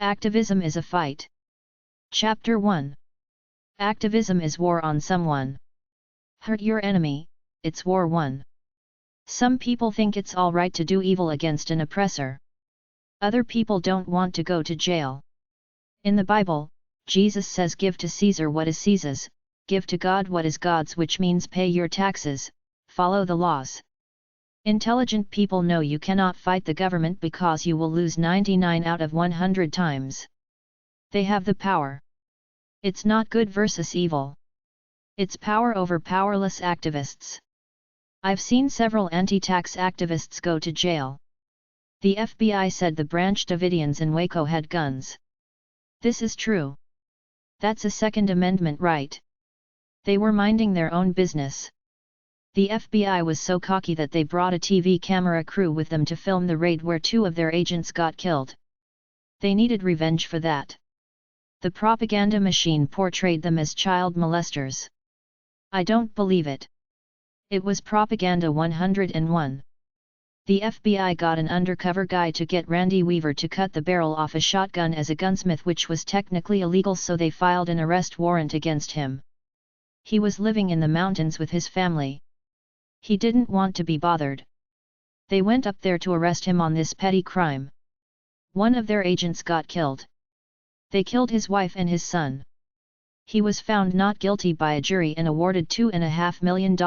Activism is a fight. Chapter 1. Activism is war on someone. Hurt your enemy, it's war 1. Some people think it's alright to do evil against an oppressor. Other people don't want to go to jail. In the Bible, Jesus says give to Caesar what is Caesar's, give to God what is God's, which means pay your taxes, follow the laws. Intelligent people know you cannot fight the government because you will lose 99 out of 100 times. They have the power. It's not good versus evil. It's power over powerless activists. I've seen several anti-tax activists go to jail. The FBI said the Branch Davidians in Waco had guns. This is true. That's a Second Amendment right. They were minding their own business. The FBI was so cocky that they brought a TV camera crew with them to film the raid where 2 of their agents got killed. They needed revenge for that. The propaganda machine portrayed them as child molesters. I don't believe it. It was propaganda 101. The FBI got an undercover guy to get Randy Weaver to cut the barrel off a shotgun as a gunsmith, which was technically illegal, so they filed an arrest warrant against him. He was living in the mountains with his family. He didn't want to be bothered. They went up there to arrest him on this petty crime. One of their agents got killed. They killed his wife and his son. He was found not guilty by a jury and awarded $2.5 million.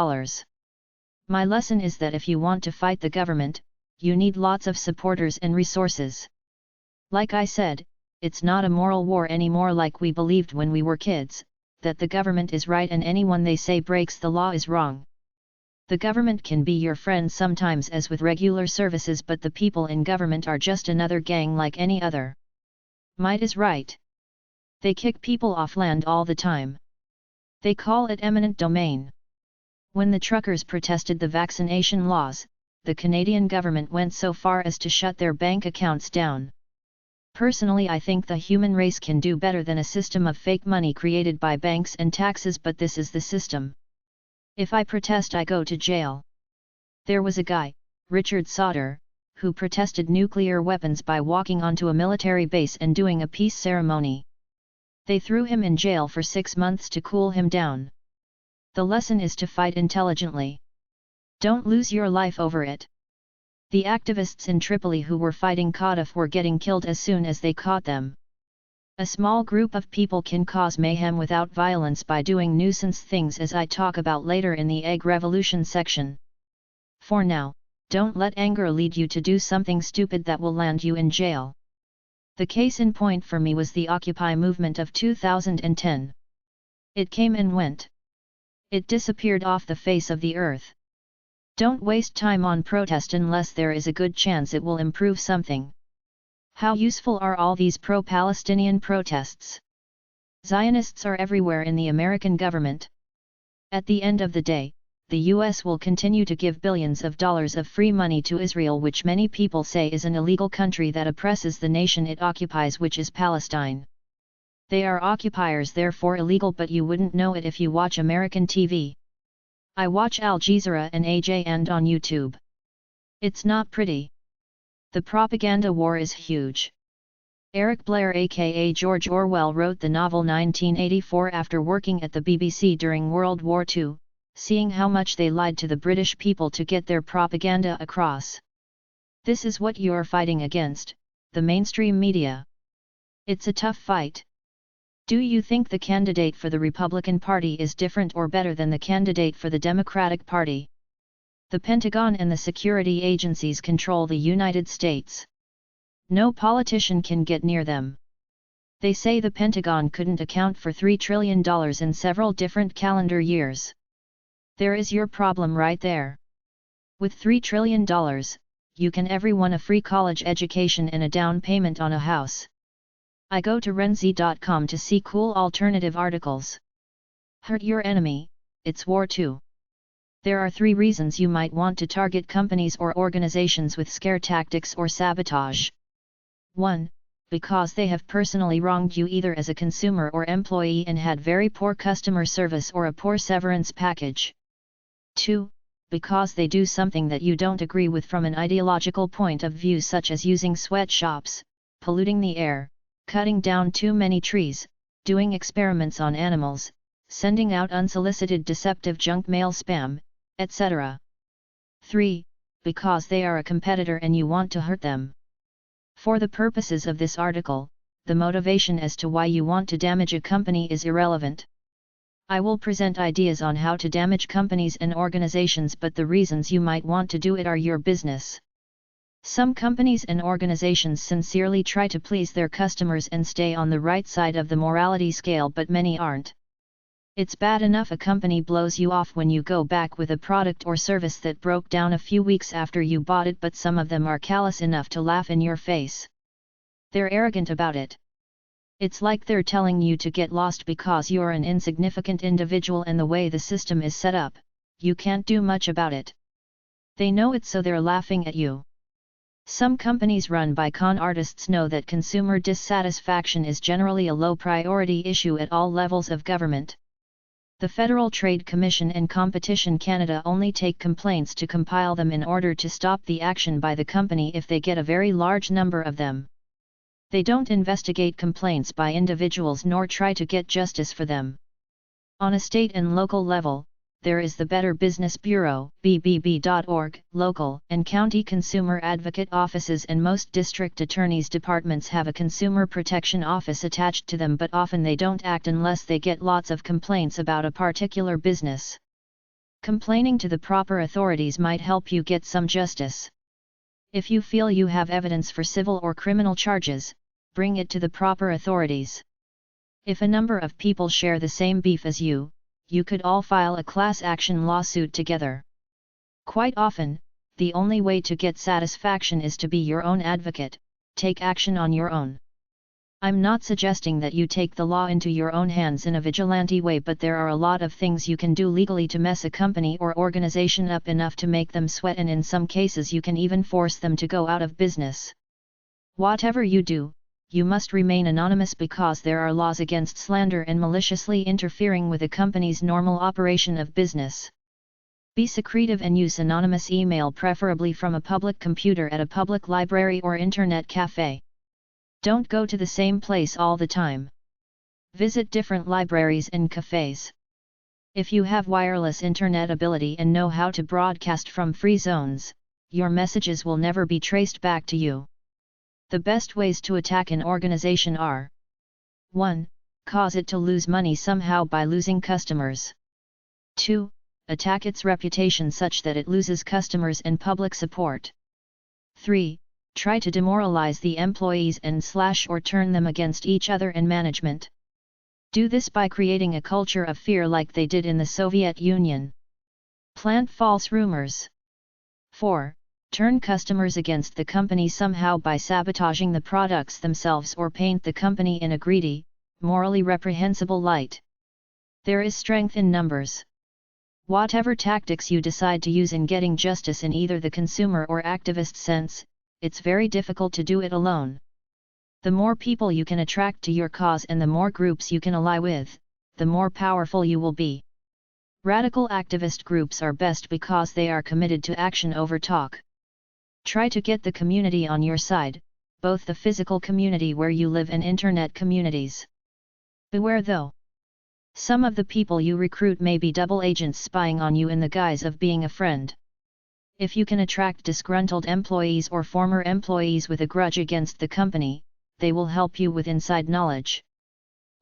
My lesson is that if you want to fight the government, you need lots of supporters and resources. Like I said, it's not a moral war anymore like we believed when we were kids, that the government is right and anyone they say breaks the law is wrong. The government can be your friend sometimes as with regular services, but the people in government are just another gang like any other. Might is right. They kick people off land all the time. They call it eminent domain. When the truckers protested the vaccination laws, the Canadian government went so far as to shut their bank accounts down. Personally, I think the human race can do better than a system of fake money created by banks and taxes, but this is the system. If I protest, I go to jail. There was a guy, Richard Sauter, who protested nuclear weapons by walking onto a military base and doing a peace ceremony. They threw him in jail for 6 months to cool him down. The lesson is to fight intelligently. Don't lose your life over it. The activists in Tripoli who were fighting Qaddafi were getting killed as soon as they caught them. A small group of people can cause mayhem without violence by doing nuisance things, as I talk about later in the Egg Revolution section. For now, don't let anger lead you to do something stupid that will land you in jail. The case in point for me was the Occupy movement of 2010. It came and went. It disappeared off the face of the earth. Don't waste time on protest unless there is a good chance it will improve something. How useful are all these pro-Palestinian protests? Zionists are everywhere in the American government. At the end of the day, the US will continue to give billions of dollars of free money to Israel, which many people say is an illegal country that oppresses the nation it occupies, which is Palestine. They are occupiers, therefore illegal, but you wouldn't know it if you watch American TV. I watch Al Jazeera and AJ and on YouTube. It's not pretty. The propaganda war is huge. Eric Blair aka George Orwell wrote the novel 1984 after working at the BBC during World War II, seeing how much they lied to the British people to get their propaganda across. This is what you're fighting against, the mainstream media. It's a tough fight. Do you think the candidate for the Republican Party is different or better than the candidate for the Democratic Party? The Pentagon and the security agencies control the United States. No politician can get near them. They say the Pentagon couldn't account for $3 trillion in several different calendar years. There is your problem right there. With $3 trillion, you can everyone a free college education and a down payment on a house. I go to Renzi.com to see cool alternative articles. Hurt your enemy, it's war too. There are 3 reasons you might want to target companies or organizations with scare tactics or sabotage. 1. Because they have personally wronged you either as a consumer or employee and had very poor customer service or a poor severance package. 2. Because they do something that you don't agree with from an ideological point of view, such as using sweatshops, polluting the air, cutting down too many trees, doing experiments on animals, sending out unsolicited deceptive junk mail spam, etc. 3. Because they are a competitor and you want to hurt them. For the purposes of this article, the motivation as to why you want to damage a company is irrelevant. I will present ideas on how to damage companies and organizations, but the reasons you might want to do it are your business. Some companies and organizations sincerely try to please their customers and stay on the right side of the morality scale, but many aren't. It's bad enough a company blows you off when you go back with a product or service that broke down a few weeks after you bought it, but some of them are callous enough to laugh in your face. They're arrogant about it. It's like they're telling you to get lost because you're an insignificant individual, and the way the system is set up, you can't do much about it. They know it, so they're laughing at you. Some companies run by con artists know that consumer dissatisfaction is generally a low priority issue at all levels of government. The Federal Trade Commission and Competition Canada only take complaints to compile them in order to stop the action by the company if they get a very large number of them. They don't investigate complaints by individuals nor try to get justice for them. On a state and local level, there is the Better Business Bureau (BBB.org), local and county consumer advocate offices, and most district attorneys' departments have a consumer protection office attached to them, but often they don't act unless they get lots of complaints about a particular business. Complaining to the proper authorities might help you get some justice. If you feel you have evidence for civil or criminal charges, bring it to the proper authorities. If a number of people share the same beef as you could all file a class action lawsuit together. Quite often, the only way to get satisfaction is to be your own advocate, take action on your own. I'm not suggesting that you take the law into your own hands in a vigilante way, but there are a lot of things you can do legally to mess a company or organization up enough to make them sweat, and in some cases you can even force them to go out of business. Whatever you do, you must remain anonymous because there are laws against slander and maliciously interfering with a company's normal operation of business. Be secretive and use anonymous email, preferably from a public computer at a public library or internet cafe. Don't go to the same place all the time. Visit different libraries and cafes. If you have wireless internet ability and know how to broadcast from free zones, your messages will never be traced back to you. The best ways to attack an organization are: 1. Cause it to lose money somehow by losing customers. 2. Attack its reputation such that it loses customers and public support. 3. Try to demoralize the employees and or turn them against each other and management. Do this by creating a culture of fear like they did in the Soviet Union. Plant false rumors. 4. Turn customers against the company somehow by sabotaging the products themselves or paint the company in a greedy, morally reprehensible light. There is strength in numbers. Whatever tactics you decide to use in getting justice in either the consumer or activist sense, it's very difficult to do it alone. The more people you can attract to your cause and the more groups you can ally with, the more powerful you will be. Radical activist groups are best because they are committed to action over talk. Try to get the community on your side, both the physical community where you live and internet communities. Beware though. Some of the people you recruit may be double agents spying on you in the guise of being a friend. If you can attract disgruntled employees or former employees with a grudge against the company, they will help you with inside knowledge.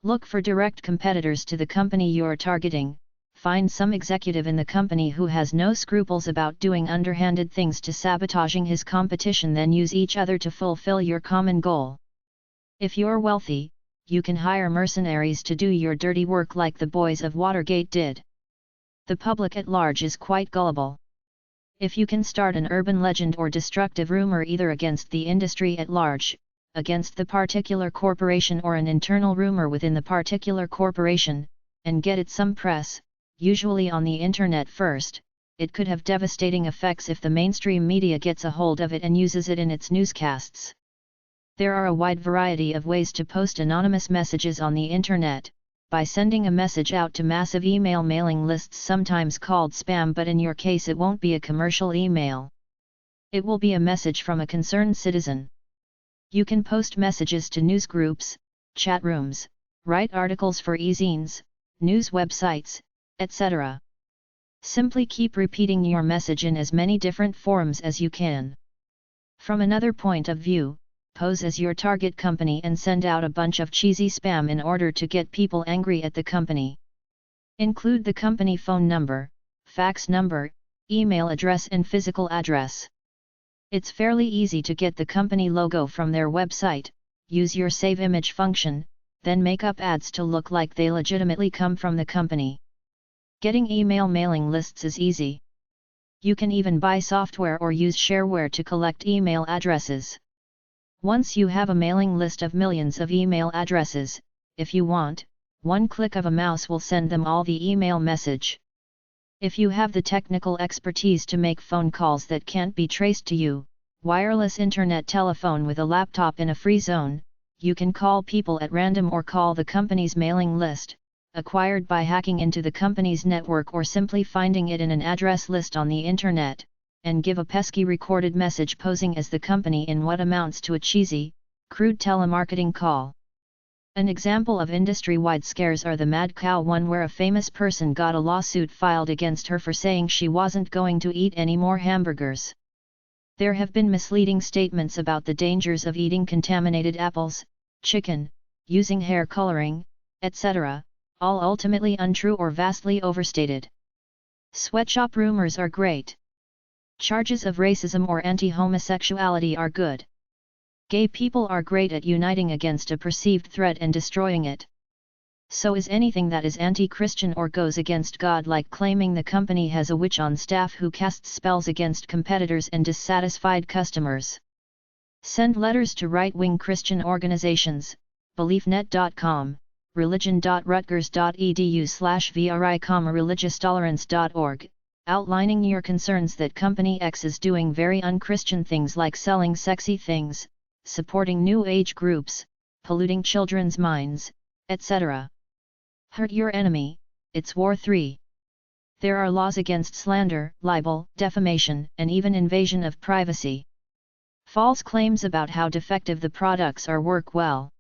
Look for direct competitors to the company you are targeting. Find some executive in the company who has no scruples about doing underhanded things to sabotaging his competition, then use each other to fulfill your common goal. If you're wealthy, you can hire mercenaries to do your dirty work like the boys of Watergate did. The public at large is quite gullible. If you can start an urban legend or destructive rumor either against the industry at large, against the particular corporation, or an internal rumor within the particular corporation, and get it some press, usually on the internet first, it could have devastating effects if the mainstream media gets a hold of it and uses it in its newscasts. There are a wide variety of ways to post anonymous messages on the internet, by sending a message out to massive email mailing lists, sometimes called spam, but in your case it won't be a commercial email. It will be a message from a concerned citizen. You can post messages to news groups, chat rooms, write articles for e-zines, news websites, etc. Simply keep repeating your message in as many different forms as you can. From another point of view, pose as your target company and send out a bunch of cheesy spam in order to get people angry at the company. Include the company phone number, fax number, email address and physical address. It's fairly easy to get the company logo from their website. Use your save image function, then make up ads to look like they legitimately come from the company. Getting email mailing lists is easy. You can even buy software or use shareware to collect email addresses. Once you have a mailing list of millions of email addresses, if you want, one click of a mouse will send them all the email message. If you have the technical expertise to make phone calls that can't be traced to you, wireless internet telephone with a laptop in a free zone, you can call people at random or call the company's mailing list, acquired by hacking into the company's network or simply finding it in an address list on the internet, and give a pesky recorded message posing as the company in what amounts to a cheesy, crude telemarketing call. An example of industry-wide scares are the Mad Cow one, where a famous person got a lawsuit filed against her for saying she wasn't going to eat any more hamburgers. There have been misleading statements about the dangers of eating contaminated apples, chicken, using hair coloring, etc., all ultimately untrue or vastly overstated. Sweatshop rumors are great. Charges of racism or anti-homosexuality are good. Gay people are great at uniting against a perceived threat and destroying it. So is anything that is anti-Christian or goes against God, like claiming the company has a witch on staff who casts spells against competitors and dissatisfied customers. Send letters to right-wing Christian organizations, beliefnet.com, religion.rutgers.edu/vri, religiostolerance.org, outlining your concerns that Company X is doing very unchristian things like selling sexy things, supporting New Age groups, polluting children's minds, etc. Hurt your enemy, it's war 3. There are laws against slander, libel, defamation, and even invasion of privacy. False claims about how defective the products are work well.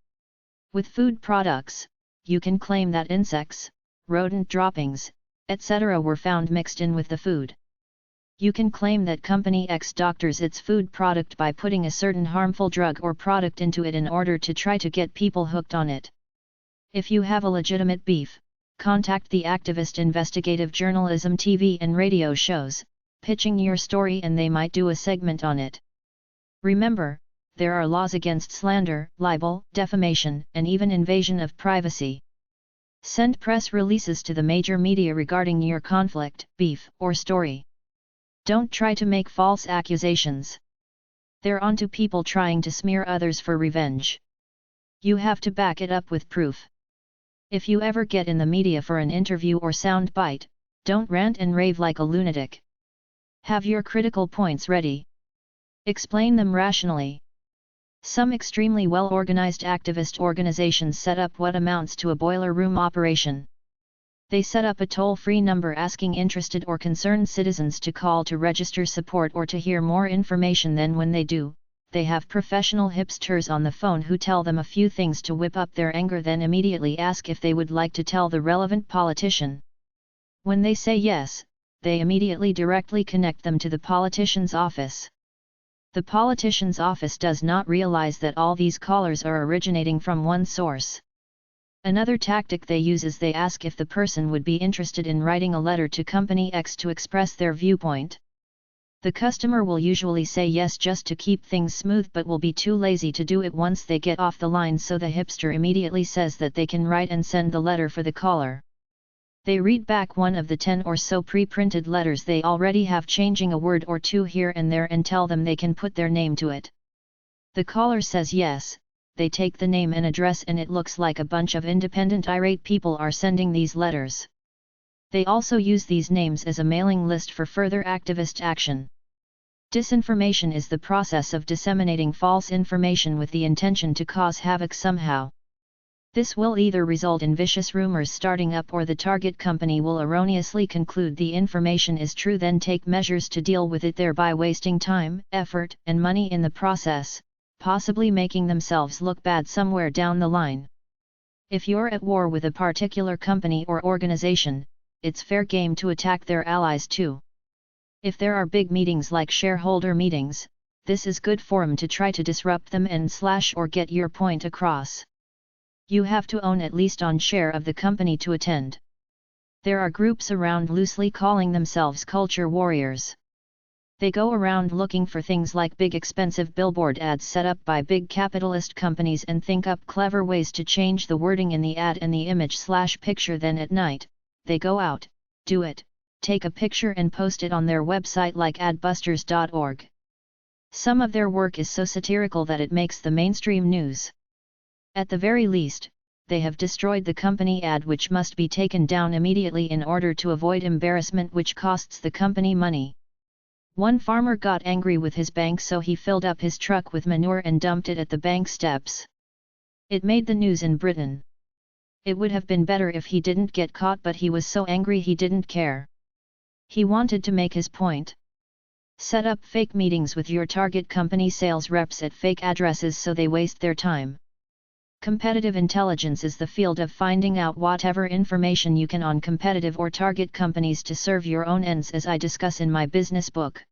With food products, you can claim that insects, rodent droppings, etc. were found mixed in with the food. You can claim that Company X doctors its food product by putting a certain harmful drug or product into it in order to try to get people hooked on it. If you have a legitimate beef, contact the activist investigative journalism TV and radio shows, pitching your story, and they might do a segment on it. Remember, there are laws against slander, libel, defamation, and even invasion of privacy. Send press releases to the major media regarding your conflict, beef, or story. Don't try to make false accusations. They're onto people trying to smear others for revenge. You have to back it up with proof. If you ever get in the media for an interview or sound bite, don't rant and rave like a lunatic. Have your critical points ready. Explain them rationally. Some extremely well-organized activist organizations set up what amounts to a boiler room operation. They set up a toll-free number asking interested or concerned citizens to call to register support or to hear more information. Then when they do, they have professional hipsters on the phone who tell them a few things to whip up their anger, then immediately ask if they would like to tell the relevant politician. When they say yes, they immediately directly connect them to the politician's office. The politician's office does not realize that all these callers are originating from one source. Another tactic they use is they ask if the person would be interested in writing a letter to Company X to express their viewpoint. The customer will usually say yes just to keep things smooth, but will be too lazy to do it once they get off the line, so the hipster immediately says that they can write and send the letter for the caller. They read back one of the 10 or so pre-printed letters they already have, changing a word or two here and there, and tell them they can put their name to it. The caller says yes. They take the name and address, and it looks like a bunch of independent irate people are sending these letters. They also use these names as a mailing list for further activist action. Disinformation is the process of disseminating false information with the intention to cause havoc somehow. This will either result in vicious rumors starting up, or the target company will erroneously conclude the information is true, then take measures to deal with it, thereby wasting time, effort, and money in the process, possibly making themselves look bad somewhere down the line. If you're at war with a particular company or organization, it's fair game to attack their allies too. If there are big meetings like shareholder meetings, this is good forum to try to disrupt them and/or get your point across. You have to own at least on share of the company to attend. There are groups around loosely calling themselves culture warriors. They go around looking for things like big expensive billboard ads set up by big capitalist companies and think up clever ways to change the wording in the ad and the image/picture. Then at night, they go out, do it, take a picture and post it on their website like adbusters.org. Some of their work is so satirical that it makes the mainstream news. At the very least, they have destroyed the company ad, which must be taken down immediately in order to avoid embarrassment which costs the company money. One farmer got angry with his bank, so he filled up his truck with manure and dumped it at the bank steps. It made the news in Britain. It would have been better if he didn't get caught, but he was so angry he didn't care. He wanted to make his point. Set up fake meetings with your target company sales reps at fake addresses so they waste their time. Competitive intelligence is the field of finding out whatever information you can on competitive or target companies to serve your own ends, as I discuss in my business book.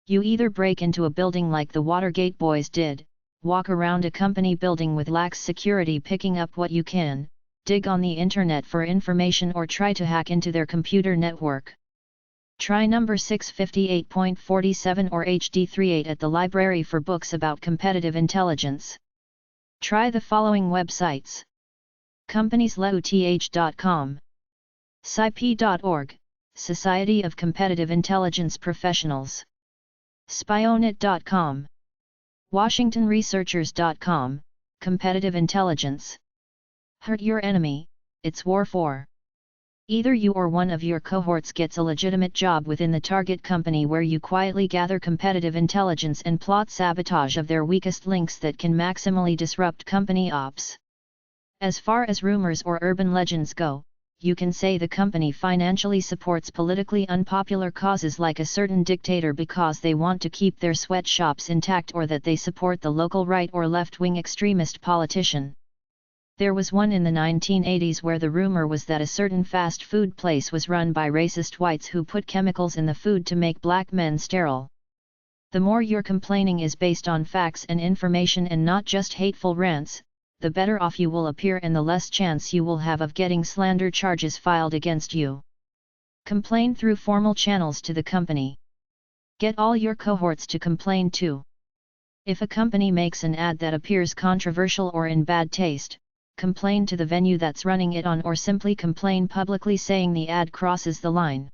You either break into a building like the Watergate boys did, walk around a company building with lax security picking up what you can, dig on the internet for information, or try to hack into their computer network. Try number 658.47 or HD38 at the library for books about competitive intelligence. Try the following websites: companiesLEUTH.com, SciP.org, Society of Competitive Intelligence Professionals, Spionet.com, WashingtonResearchers.com, Competitive Intelligence. Hurt your enemy, it's war for. Either you or one of your cohorts gets a legitimate job within the target company where you quietly gather competitive intelligence and plot sabotage of their weakest links that can maximally disrupt company ops. As far as rumors or urban legends go, you can say the company financially supports politically unpopular causes like a certain dictator because they want to keep their sweatshops intact, or that they support the local right or left-wing extremist politician. There was one in the 1980s where the rumor was that a certain fast food place was run by racist whites who put chemicals in the food to make black men sterile. The more your complaining is based on facts and information and not just hateful rants, the better off you will appear and the less chance you will have of getting slander charges filed against you. Complain through formal channels to the company. Get all your cohorts to complain too. If a company makes an ad that appears controversial or in bad taste, complain to the venue that's running it on, or simply complain publicly saying the ad crosses the line.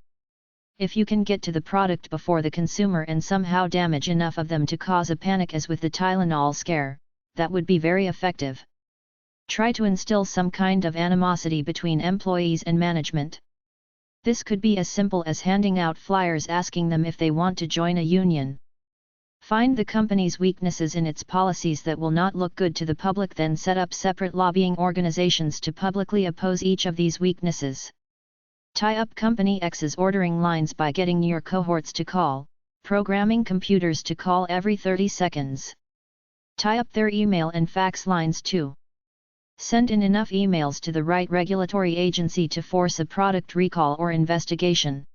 If you can get to the product before the consumer and somehow damage enough of them to cause a panic, as with the Tylenol scare, that would be very effective. Try to instill some kind of animosity between employees and management. This could be as simple as handing out flyers asking them if they want to join a union. Find the company's weaknesses in its policies that will not look good to the public, then set up separate lobbying organizations to publicly oppose each of these weaknesses. Tie up Company X's ordering lines by getting your cohorts to call, programming computers to call every 30 seconds. Tie up their email and fax lines too. Send in enough emails to the right regulatory agency to force a product recall or investigation.